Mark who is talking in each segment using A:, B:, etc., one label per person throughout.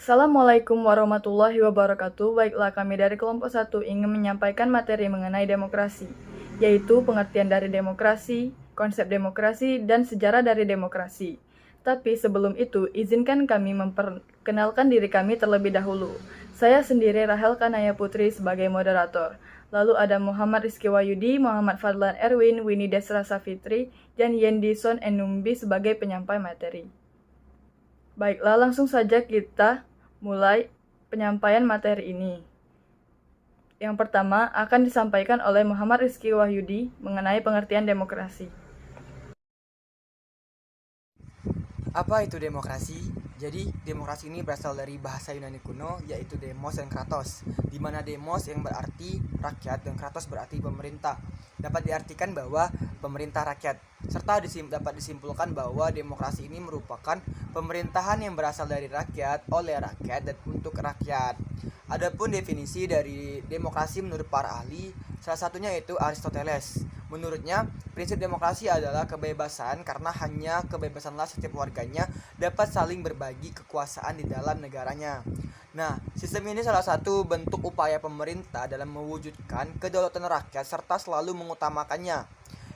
A: Assalamualaikum warahmatullahi wabarakatuh. Baiklah, kami dari kelompok 1 ingin menyampaikan materi mengenai demokrasi, yaitu pengertian dari demokrasi, konsep demokrasi, dan sejarah dari demokrasi. Tapi sebelum itu, izinkan kami memperkenalkan diri kami terlebih dahulu. Saya sendiri Rahel Kanaya Putri sebagai moderator. Lalu ada Muhammad Rizky Wahyudi, Muhammad Fadlan Erwin, Winnie Desra Safitri, dan Yendison Enumbi sebagai penyampai materi. Baiklah, langsung saja kita mulai penyampaian materi ini. Yang pertama akan disampaikan oleh Muhammad Rizky Wahyudi mengenai pengertian demokrasi.
B: Apa itu demokrasi? Jadi, demokrasi ini berasal dari bahasa Yunani kuno, yaitu demos dan kratos, di mana demos yang berarti rakyat dan kratos berarti pemerintah. Dapat diartikan bahwa pemerintah rakyat, serta dapat disimpulkan bahwa demokrasi ini merupakan pemerintahan yang berasal dari rakyat, oleh rakyat, dan untuk rakyat. Adapun definisi dari demokrasi menurut para ahli, salah satunya yaitu Aristoteles. Menurutnya, prinsip demokrasi adalah kebebasan karena hanya kebebasanlah setiap warganya dapat saling berbagi kekuasaan di dalam negaranya. Nah, sistem ini salah satu bentuk upaya pemerintah dalam mewujudkan kedaulatan rakyat serta selalu mengutamakannya.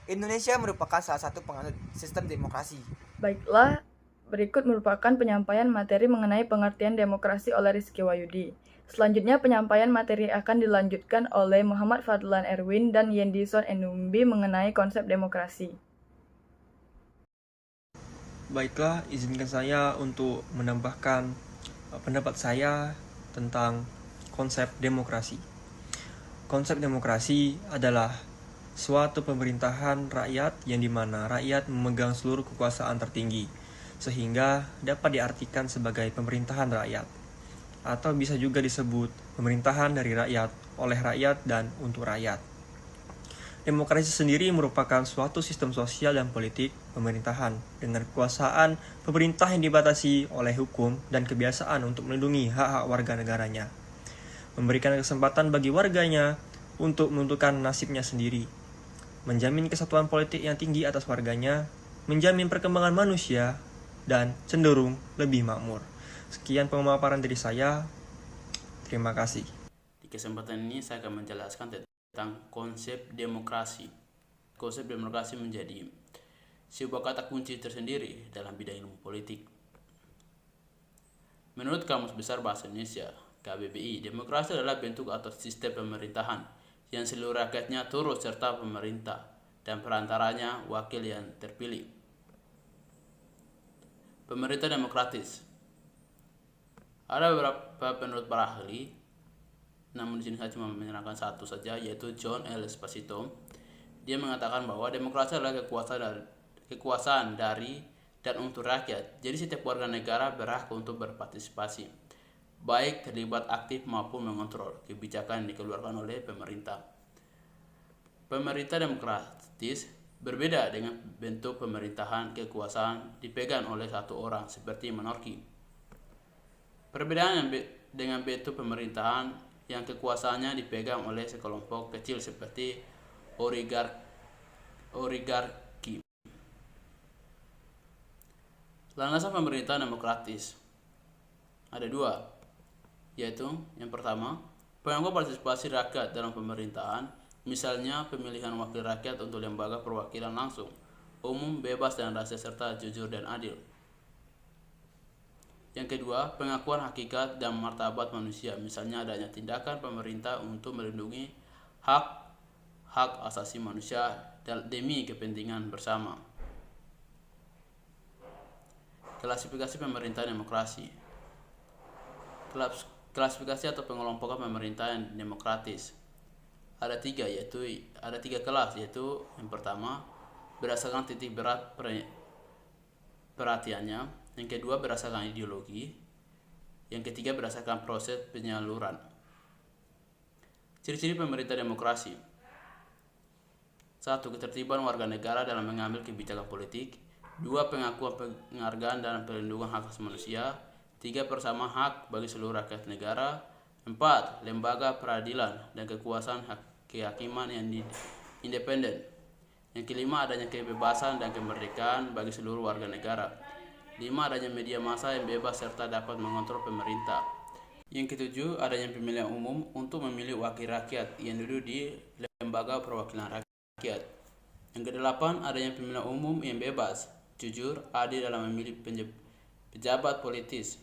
B: Indonesia merupakan salah satu penganut sistem demokrasi.
A: Baiklah, berikut merupakan penyampaian materi mengenai pengertian demokrasi oleh Rizky Wahyudi. Selanjutnya penyampaian materi akan dilanjutkan oleh Muhammad Fadlan Erwin dan Yendison Enumbi mengenai konsep demokrasi.
C: Baiklah, izinkan saya untuk menambahkan pendapat saya tentang konsep demokrasi. Konsep demokrasi adalah suatu pemerintahan rakyat yang dimana rakyat memegang seluruh kekuasaan tertinggi, sehingga dapat diartikan sebagai pemerintahan rakyat, atau bisa juga disebut pemerintahan dari rakyat, oleh rakyat, dan untuk rakyat. Demokrasi sendiri merupakan suatu sistem sosial dan politik pemerintahan dengan kekuasaan pemerintah yang dibatasi oleh hukum dan kebiasaan untuk melindungi hak-hak warga negaranya, memberikan kesempatan bagi warganya untuk menentukan nasibnya sendiri, menjamin kesatuan politik yang tinggi atas warganya, menjamin perkembangan manusia, dan cenderung lebih makmur. Sekian pemaparan dari saya. Terima kasih.
D: Di kesempatan ini saya akan menjelaskan tentang konsep demokrasi. Konsep demokrasi menjadi sebuah kata kunci tersendiri dalam bidang ilmu politik. Menurut Kamus Besar Bahasa Indonesia, KBBI, demokrasi adalah bentuk atau sistem pemerintahan yang seluruh rakyatnya turut serta pemerintah dan perantaranya wakil yang terpilih. Pemerintah demokratis. Ada beberapa penurut para ahli, namun di sini saya cuma menyerahkan satu saja, yaitu John L. Esposito. Dia mengatakan bahwa demokrasi adalah kekuasaan dari dan untuk rakyat. Jadi setiap warga negara berhak untuk berpartisipasi, baik terlibat aktif maupun mengontrol kebijakan yang dikeluarkan oleh pemerintah. Pemerintah demokratis berbeda dengan bentuk pemerintahan kekuasaan dipegang oleh satu orang seperti monarki. Perbedaan dengan bentuk pemerintahan yang kekuasaannya dipegang oleh sekelompok kecil seperti oligarki. Landasan pemerintahan demokratis ada dua, yaitu yang pertama, pengakuan partisipasi rakyat dalam pemerintahan, misalnya pemilihan wakil rakyat untuk lembaga perwakilan langsung, umum, bebas dan rahasia serta jujur dan adil. Yang kedua, pengakuan hakikat dan martabat manusia, misalnya adanya tindakan pemerintah untuk melindungi hak asasi manusia demi kepentingan bersama. Klasifikasi pemerintahan demokrasi. Klasifikasi atau pengelompokan pemerintahan demokratis ada tiga kelas, yaitu yang pertama berdasarkan titik berat perhatiannya, yang kedua berdasarkan ideologi, yang ketiga berdasarkan proses penyaluran. Ciri-ciri pemerintah demokrasi. 1. Ketertiban warga negara dalam mengambil kebijakan politik. 2. Pengakuan penghargaan dan perlindungan hak asasi manusia. 3. Persamaan hak bagi seluruh rakyat negara. 4. Lembaga peradilan dan kekuasaan kehakiman yang independen. Yang kelima, adanya kebebasan dan kemerdekaan bagi seluruh warga negara. 5. Adanya media massa yang bebas serta dapat mengontrol pemerintah. Yang ketujuh, adanya pemilihan umum untuk memilih wakil rakyat yang duduk di lembaga perwakilan rakyat. Yang kedelapan, adanya pemilihan umum yang bebas, jujur, adil dalam memilih pejabat politis.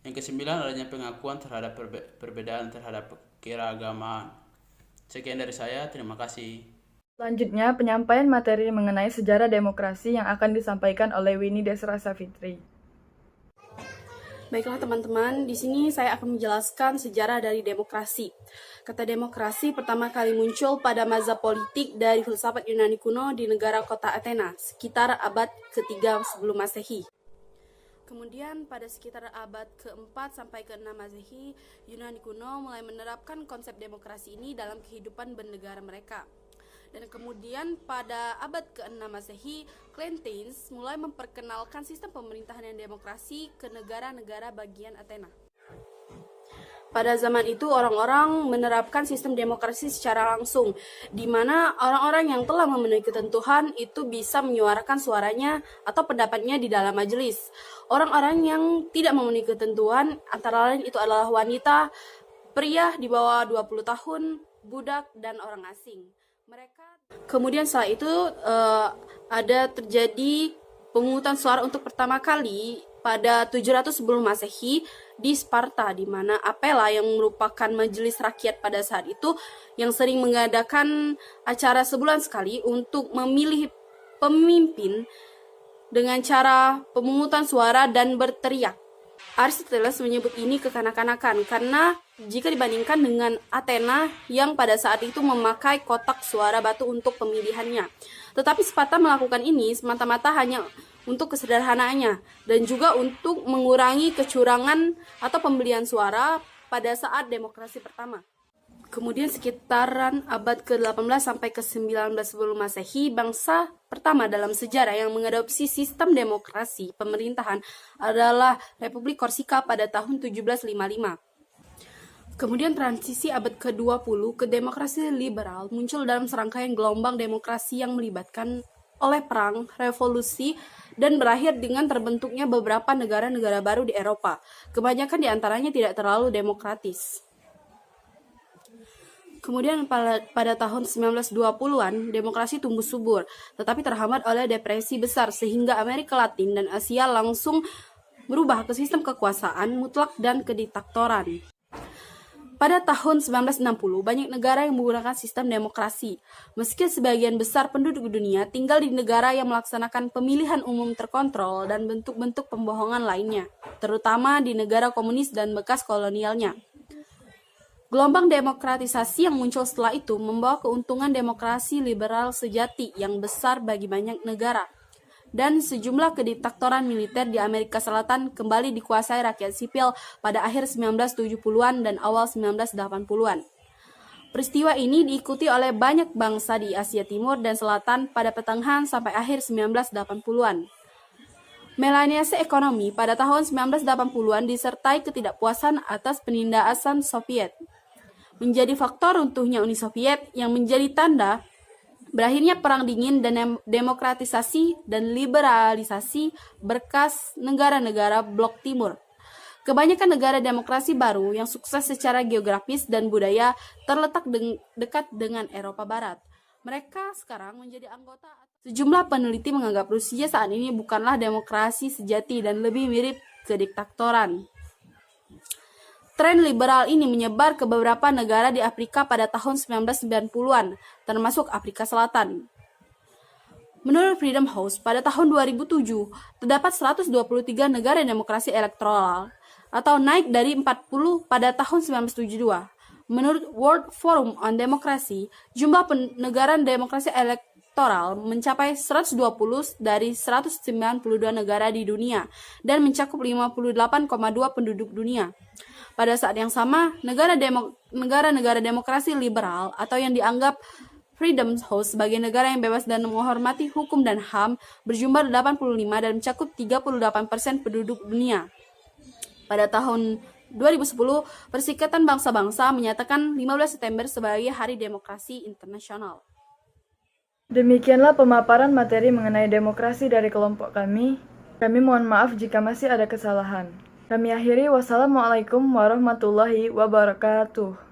D: Yang kesembilan, adanya pengakuan terhadap perbedaan terhadap keragaman. Sekian dari saya, terima kasih.
A: Selanjutnya, penyampaian materi mengenai sejarah demokrasi yang akan disampaikan oleh Winnie Desra Savitri.
E: Baiklah teman-teman, di sini saya akan menjelaskan sejarah dari demokrasi. Kata demokrasi pertama kali muncul pada mazhab politik dari filsafat Yunani kuno di negara kota Athena, sekitar abad ke-3 sebelum Masehi. Kemudian pada sekitar abad ke-4 sampai ke-6 Masehi, Yunani kuno mulai menerapkan konsep demokrasi ini dalam kehidupan bernegara mereka. Dan kemudian pada abad ke-6 Masehi, Cleanthes mulai memperkenalkan sistem pemerintahan yang demokrasi ke negara-negara bagian Athena. Pada zaman itu orang-orang menerapkan sistem demokrasi secara langsung, di mana orang-orang yang telah memenuhi ketentuan itu bisa menyuarakan suaranya atau pendapatnya di dalam majelis. Orang-orang yang tidak memenuhi ketentuan antara lain itu adalah wanita, pria di bawah 20 tahun, budak, dan orang asing. Kemudian setelah itu ada terjadi pemungutan suara untuk pertama kali pada 700 sebelum Masehi di Sparta, di mana Apella yang merupakan majelis rakyat pada saat itu yang sering mengadakan acara sebulan sekali untuk memilih pemimpin dengan cara pemungutan suara dan berteriak. Aristoteles menyebut ini kekanak-kanakan karena jika dibandingkan dengan Athena yang pada saat itu memakai kotak suara batu untuk pemilihannya. Tetapi Sparta melakukan ini semata-mata hanya untuk kesederhanaannya dan juga untuk mengurangi kecurangan atau pembelian suara pada saat demokrasi pertama. Kemudian sekitaran abad ke-18 sampai ke-19 sebelum Masehi, bangsa pertama dalam sejarah yang mengadopsi sistem demokrasi pemerintahan adalah Republik Korsika pada tahun 1755. Kemudian transisi abad ke-20 ke demokrasi liberal muncul dalam serangkaian gelombang demokrasi yang melibatkan oleh perang, revolusi, dan berakhir dengan terbentuknya beberapa negara-negara baru di Eropa. Kebanyakan di antaranya tidak terlalu demokratis. Kemudian pada tahun 1920-an, demokrasi tumbuh subur, tetapi terhambat oleh depresi besar sehingga Amerika Latin dan Asia langsung berubah ke sistem kekuasaan mutlak dan kediktatoran. Pada tahun 1960, banyak negara yang menggunakan sistem demokrasi. Meski sebagian besar penduduk dunia tinggal di negara yang melaksanakan pemilihan umum terkontrol dan bentuk-bentuk pembohongan lainnya, terutama di negara komunis dan bekas kolonialnya. Gelombang demokratisasi yang muncul setelah itu membawa keuntungan demokrasi liberal sejati yang besar bagi banyak negara. Dan sejumlah kediktatoran militer di Amerika Selatan kembali dikuasai rakyat sipil pada akhir 1970-an dan awal 1980-an. Peristiwa ini diikuti oleh banyak bangsa di Asia Timur dan Selatan pada pertengahan sampai akhir 1980-an. Melanisasi ekonomi pada tahun 1980-an disertai ketidakpuasan atas penindasan Soviet. Menjadi faktor runtuhnya Uni Soviet yang menjadi tanda berakhirnya Perang Dingin dan demokratisasi dan liberalisasi berkas negara-negara Blok Timur. Kebanyakan negara demokrasi baru yang sukses secara geografis dan budaya terletak dekat dengan Eropa Barat. Mereka sekarang menjadi anggota. Sejumlah peneliti menganggap Rusia saat ini bukanlah demokrasi sejati dan lebih mirip kediktatoran. Tren liberal ini menyebar ke beberapa negara di Afrika pada tahun 1990-an, termasuk Afrika Selatan. Menurut Freedom House, pada tahun 2007, terdapat 123 negara demokrasi elektoral, atau naik dari 40 pada tahun 1972. Menurut World Forum on Democracy, jumlah negara demokrasi elektoral mencapai 120 dari 192 negara di dunia dan mencakup 58,2 penduduk dunia. Pada saat yang sama, negara-negara demokrasi liberal atau yang dianggap Freedom House sebagai negara yang bebas dan menghormati hukum dan HAM berjumlah 85 dan mencakup 38% penduduk dunia. Pada tahun 2010, Perserikatan Bangsa-Bangsa menyatakan 15 September sebagai Hari Demokrasi Internasional.
A: Demikianlah pemaparan materi mengenai demokrasi dari kelompok kami. Kami mohon maaf jika masih ada kesalahan. Kami akhiri, wassalamualaikum warahmatullahi wabarakatuh.